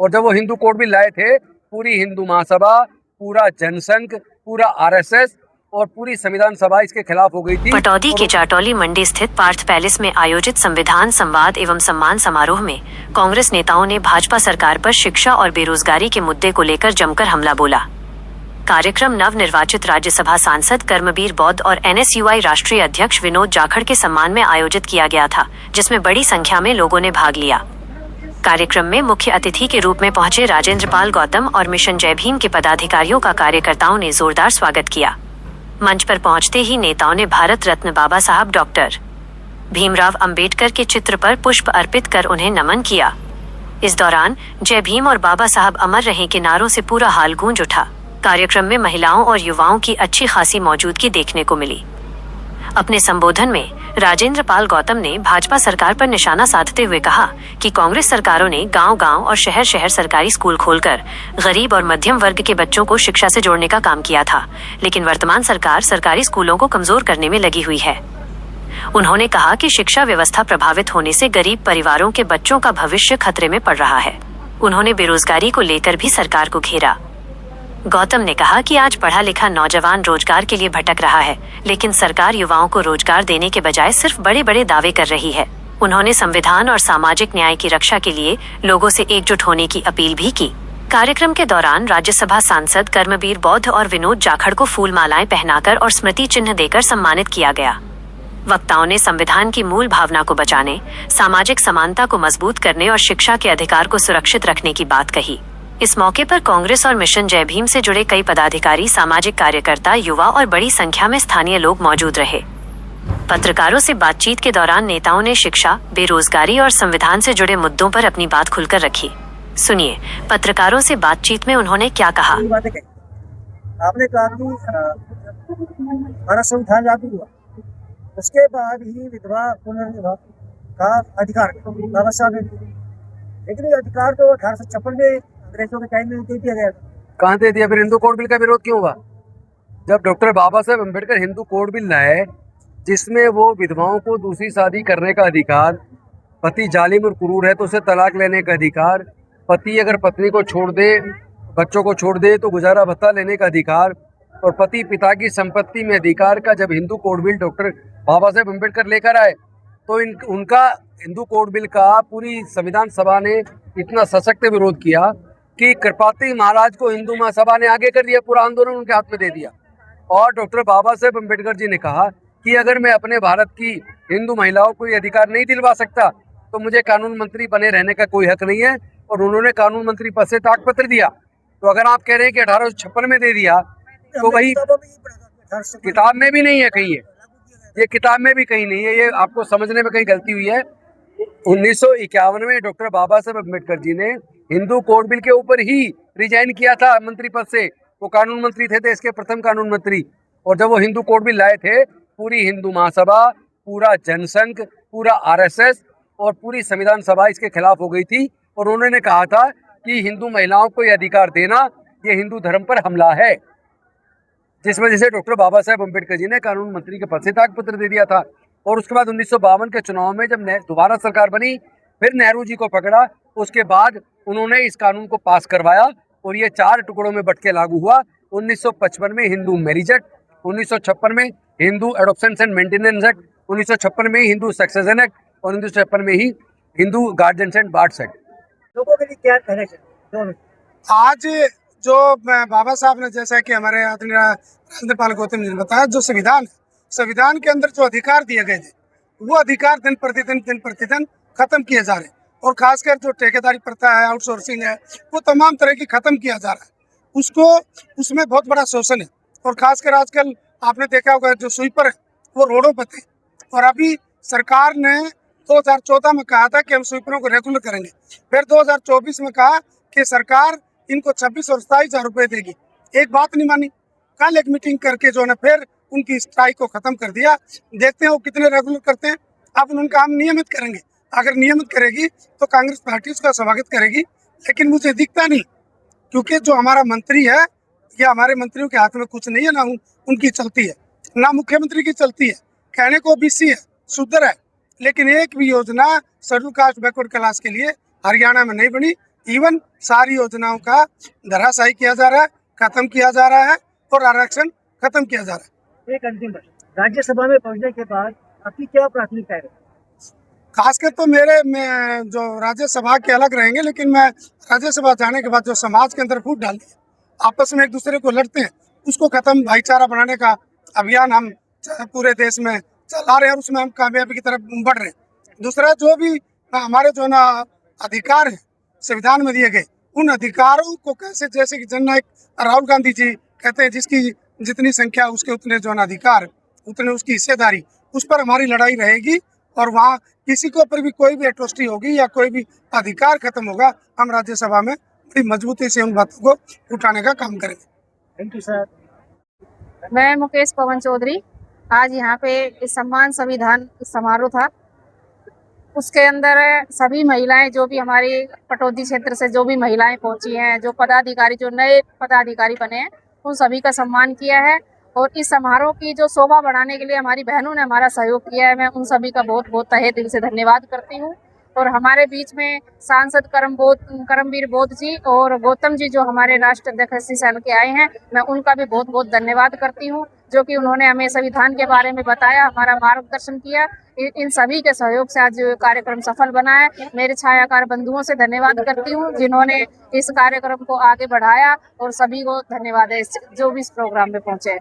और जब वो हिंदू कोड बिल लाए थे, पूरी हिंदू महासभा, पूरा जनसंघ, पूरा आरएसएस और पूरी संविधान सभा इसके खिलाफ हो गई थी। पटौदी के जाटौली मंडी स्थित पार्थ पैलेस में आयोजित संविधान संवाद एवं सम्मान समारोह में कांग्रेस नेताओं ने भाजपा सरकार पर शिक्षा और बेरोजगारी के मुद्दे को लेकर जमकर हमला बोला। कार्यक्रम नव निर्वाचित राज्यसभा सांसद कर्मवीर बौद्ध और एनएसयूआई राष्ट्रीय अध्यक्ष विनोद जाखड़ के सम्मान में आयोजित किया गया था, जिसमें बड़ी संख्या में लोगों ने भाग लिया। कार्यक्रम में मुख्य अतिथि के रूप में पहुंचे राजेंद्र पाल गौतम और मिशन जय भीम के पदाधिकारियों का कार्यकर्ताओं ने जोरदार स्वागत किया। मंच पर पहुंचते ही नेताओं ने भारत रत्न बाबा साहब डॉक्टर भीमराव अंबेडकर के चित्र पर पुष्प अर्पित कर उन्हें नमन किया। इस दौरान जय भीम और बाबा साहब अमर रहें के नारों से पूरा हाल गूंज उठा। कार्यक्रम में महिलाओं और युवाओं की अच्छी खासी मौजूदगी देखने को मिली। अपने संबोधन में राजेंद्र पाल गौतम ने भाजपा सरकार पर निशाना साधते हुए कहा कि कांग्रेस सरकारों ने गांव-गांव और शहर-शहर सरकारी स्कूल खोलकर गरीब और मध्यम वर्ग के बच्चों को शिक्षा से जोड़ने का काम किया था, लेकिन वर्तमान सरकार सरकारी स्कूलों को कमजोर करने में लगी हुई है। उन्होंने कहा कि शिक्षा व्यवस्था प्रभावित होने से गरीब परिवारों के बच्चों का भविष्य खतरे में पड़ रहा है। उन्होंने बेरोजगारी को लेकर भी सरकार को घेरा। गौतम ने कहा कि आज पढ़ा लिखा नौजवान रोजगार के लिए भटक रहा है, लेकिन सरकार युवाओं को रोजगार देने के बजाय सिर्फ बड़े बड़े दावे कर रही है। उन्होंने संविधान और सामाजिक न्याय की रक्षा के लिए लोगों से एकजुट होने की अपील भी की। कार्यक्रम के दौरान राज्यसभा सांसद कर्मवीर बौद्ध और विनोद जाखड़ को फूल मालाएं पहनाकर और स्मृति चिन्ह देकर सम्मानित किया गया। वक्ताओं ने संविधान की मूल भावना को बचाने, सामाजिक समानता को मजबूत करने और शिक्षा के अधिकार को सुरक्षित रखने की बात कही। इस मौके पर कांग्रेस और मिशन जय भीम से जुड़े कई पदाधिकारी, सामाजिक कार्यकर्ता, युवा और बड़ी संख्या में स्थानीय लोग मौजूद रहे। पत्रकारों से बातचीत के दौरान नेताओं ने शिक्षा, बेरोजगारी और संविधान से जुड़े मुद्दों पर अपनी बात खुलकर रखी। सुनिए, पत्रकारों से बातचीत में उन्होंने क्या कहा। आपने कहा कि भारत संविधान लागू हुआ, उसके बाद ही विधवा पुनर्विवाह का अधिकार बाबा साहब ने, लेकिन ये अधिकार तो 1856 में अंग्रेजों के टाइम में दे दिया गया। कहाँ दे दिया? फिर हिंदू कोड बिल का विरोध क्यों हुआ? जब doctor Baba Saheb Ambedkar Hindu code bill लाए, जिसमें वो विधवाओं को दूसरी शादी करने का अधिकार, पति जालिम और क्रूर है तो उसे तलाक लेने का अधिकार, पति अगर पत्नी को छोड़ दे, बच्चों को छोड़ दे तो गुजारा भत्ता लेने का अधिकार, और पति पिता की संपत्ति में अधिकार का जब Hindu code bill doctor Baba Saheb Ambedkar लेकर आए, तो उनका हिंदू कोड बिल का पूरी संविधान सभा ने इतना सशक्त विरोध किया कि कृपाति महाराज को हिंदू महासभा ने आगे कर दिया, पूरा आंदोलन उनके हाथ में दे दिया। और डॉक्टर बाबा साहेब अम्बेडकर जी ने कहा कि अगर मैं अपने भारत की हिंदू महिलाओं को ये अधिकार नहीं दिलवा सकता तो मुझे कानून मंत्री बने रहने का कोई हक नहीं है, और उन्होंने कानून मंत्री पद से त्यागपत्र दिया। तो अगर आप कह रहे हैं कि 1856 में दे दिया, तो वही किताब में भी नहीं है कहीं, ये किताब में भी कहीं नहीं है, ये आपको समझने में कहीं गलती हुई है। 1951 में डॉक्टर बाबा साहेब अम्बेडकर जी ने हिंदू कोड बिल के ऊपर ही रिजाइन किया था मंत्री पद से। वो कानून मंत्री थे, देश के प्रथम कानून मंत्री। और जब वो हिंदू कोड बिल लाए थे, पूरी हिंदू महासभा, पूरा जनसंघ, पूरा आरएसएस और पूरी संविधान सभा इसके खिलाफ हो गई थी, और उन्होंने कहा था कि हिंदू महिलाओं को ये अधिकार देना ये हिंदू धर्म पर हमला है, जिस वजह से डॉक्टर बाबा साहेब अम्बेडकर जी ने कानून मंत्री के पद से त्यागपत्र दे दिया था। और उसके बाद 1952 के चुनाव में जब दोबारा सरकार बनी, फिर नेहरू जी को पकड़ा, उसके बाद उन्होंने इस कानून को पास करवाया और ये 4 टुकड़ों में बट के लागू हुआ। 1955 में हिंदू मैरिज एक्ट, 1956 में Hindu adoption and maintenance act, 1956 में हिंदू सक्सेशन एक्ट और 1956 में ही Hindu guardians and wards act. लोगों के लिए क्या कहना चाहिए? आज जो बाबा साहब ने, जैसा कि हमारे आदरणीय राजेंद्र पाल गौतम जी ने बताया, जो संविधान के अंदर जो अधिकार दिए गए थे, वो अधिकार दिन प्रतिदिन खत्म किए जा रहे हैं। और खासकर जो ठेकेदारी प्रथा है, आउटसोर्सिंग है, वो तमाम तरह की खत्म किया जा रहा है। उसमें बहुत बड़ा शोषण है। और खासकर आजकल आपने देखा होगा, जो स्वीपर है वो रोडों पर थे, और अभी सरकार ने 2014 में कहा था कि हम स्वीपरों को रेगुलर करेंगे। फिर 2024 में कहा कि सरकार इनको 26 और 27 हज़ार रुपये देगी। एक बात नहीं मानी। कल एक मीटिंग करके जो है फिर उनकी स्ट्राइक को खत्म कर दिया। देखते हैं वो कितने रेगुलर करते हैं। अब उनका हम नियमित करेंगे। अगर नियमित करेगी तो कांग्रेस पार्टी उसका स्वागत करेगी, लेकिन मुझे दिखता नहीं, क्योंकि जो हमारा मंत्री है, या हमारे मंत्रियों के हाथ में कुछ नहीं है, ना उनकी चलती है, ना मुख्यमंत्री की चलती है। कहने को ओबीसी है, शुद्र है, लेकिन एक भी योजना शेड्यूल कास्ट बैकवर्ड क्लास के लिए हरियाणा में नहीं बनी, इवन सारी योजनाओं का धराशायी किया जा रहा है, खत्म किया जा रहा है और आरक्षण खत्म किया जा रहा है। एक अंतिम प्रश्न, राज्यसभा में पहुंचने के बाद आपकी क्या प्राथमिकता है? खासकर तो मैं जो राज्यसभा के अलग रहेंगे, लेकिन मैं राज्यसभा जाने के बाद जो समाज के अंदर फूट डालती है, आपस में एक दूसरे को लड़ते हैं, उसको खत्म, भाईचारा बनाने का अभियान हम पूरे देश में चला रहे हैं और उसमें हम कामयाबी की तरफ बढ़ रहे हैं। दूसरा, जो भी हमारे जो ना अधिकार है संविधान में दिए गए, उन अधिकारों को कैसे, जैसे कि जननायक राहुल गांधी जी कहते हैं, जिसकी जितनी संख्या उसके उतने जो ना अधिकार, उतने उसकी हिस्सेदारी, उस पर हमारी लड़ाई रहेगी। और वहाँ किसी के ऊपर भी कोई भी एट्रोसिटी होगी या कोई भी अधिकार खत्म होगा, हम राज्यसभा में बड़ी मजबूती से उन बातों को उठाने का काम करेंगे। Thank you sir. मैं मुकेश पवन चौधरी, आज यहाँ पे इस सम्मान संविधान समारोह था, उसके अंदर सभी महिलाएं, जो भी हमारी पटौदी क्षेत्र से जो भी महिलाएं पहुंची हैं, जो पदाधिकारी, जो नए पदाधिकारी बने हैं, उन सभी का सम्मान किया है। और इस समारोह की जो शोभा बढ़ाने के लिए हमारी बहनों ने हमारा सहयोग किया है, मैं उन सभी का बहुत बहुत तहे दिल से धन्यवाद करती हूँ। और हमारे बीच में सांसद करमवीर बौद्ध जी और गौतम जी, जो हमारे राष्ट्र अध्यक्ष एससी सेल के आए हैं, मैं उनका भी बहुत बहुत धन्यवाद करती हूँ, जो कि उन्होंने हमें संविधान के बारे में बताया, हमारा मार्गदर्शन किया। इन सभी के सहयोग से आज कार्यक्रम सफल बना है। मेरे छायाकार बंधुओं से धन्यवाद करती हूँ, जिन्होंने इस कार्यक्रम को आगे बढ़ाया, और सभी को धन्यवाद है जो भी इस प्रोग्राम में पहुंचे।